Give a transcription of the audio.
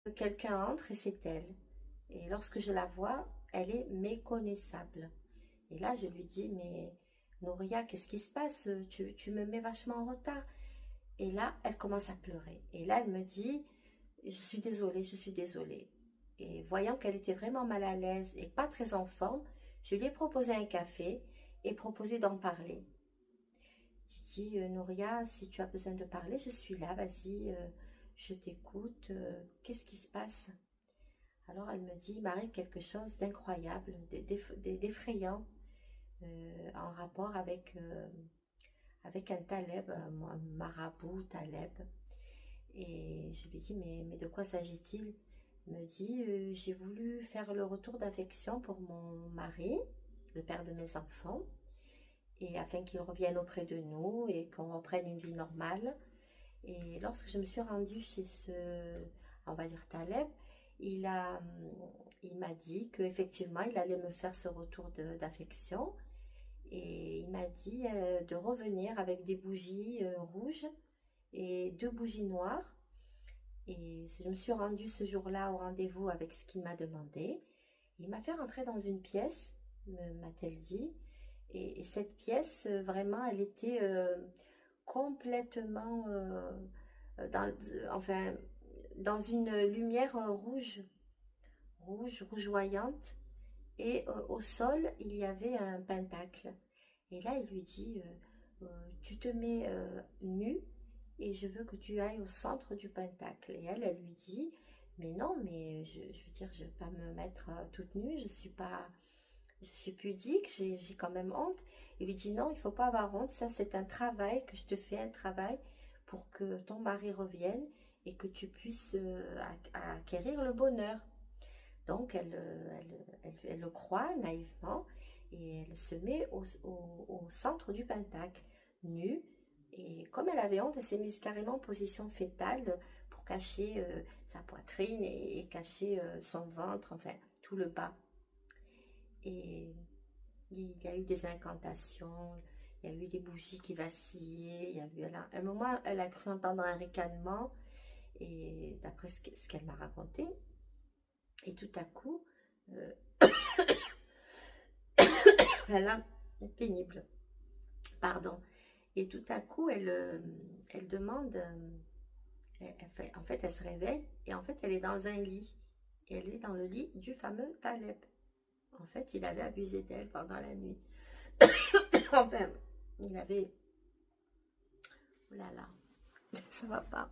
quelqu'un entre et c'est elle. Et lorsque je la vois, elle est méconnaissable. Et là, je lui dis, mais Nouria, qu'est-ce qui se passe? Tu me mets vachement en retard. Et là, elle commence à pleurer. Et là, elle me dit, je suis désolée, je suis désolée. Et voyant qu'elle était vraiment mal à l'aise et pas très en forme, je lui ai proposé un café et proposé d'en parler. J'ai dit, Nouria, si tu as besoin de parler, je suis là, vas-y, je t'écoute. Qu'est-ce qui se passe? Alors elle me dit, il m'arrive quelque chose d'incroyable, d'effrayant, en rapport avec un Taleb, un marabout Taleb. Et je lui dis, mais de quoi s'agit-il? Il me dit, j'ai voulu faire le retour d'affection pour mon mari, le père de mes enfants, et afin qu'il revienne auprès de nous et qu'on reprenne une vie normale. Et lorsque je me suis rendue chez on va dire Taleb, il m'a dit qu'effectivement, il allait me faire ce retour d'affection. Et il m'a dit de revenir avec des bougies rouges et deux bougies noires. Et je me suis rendue ce jour-là au rendez-vous avec ce qu'il m'a demandé. Il m'a fait rentrer dans une pièce, m'a-t-elle dit. Et cette pièce, vraiment, elle était complètement dans, enfin, dans une lumière rougeoyante. Et au sol, il y avait un pentacle. Et là, il lui dit, tu te mets nu et je veux que tu ailles au centre du pentacle. Et elle lui dit, mais non, mais je veux dire, je ne vais pas me mettre toute nue, je suis pudique, j'ai quand même honte. Il lui dit, non, il ne faut pas avoir honte, ça c'est un travail que je te fais, un travail pour que ton mari revienne et que tu puisses acquérir le bonheur. Donc, elle le croit naïvement et elle se met au centre du pentacle, nue. Et comme elle avait honte, elle s'est mise carrément en position fétale pour cacher sa poitrine et cacher son ventre, enfin tout le bas. Et il y a eu des incantations, il y a eu des bougies qui vacillaient, il y a eu, à un moment, elle a cru entendre un ricanement, et d'après ce qu'elle m'a raconté, et tout à coup, euh, elle a pénible, pardon. Et tout à coup, elle demande, en fait, elle se réveille et en fait, elle est dans un lit. Et elle est dans le lit du fameux Taleb. En fait, il avait abusé d'elle pendant la nuit. Enfin, il avait... Oh là là, ça va pas.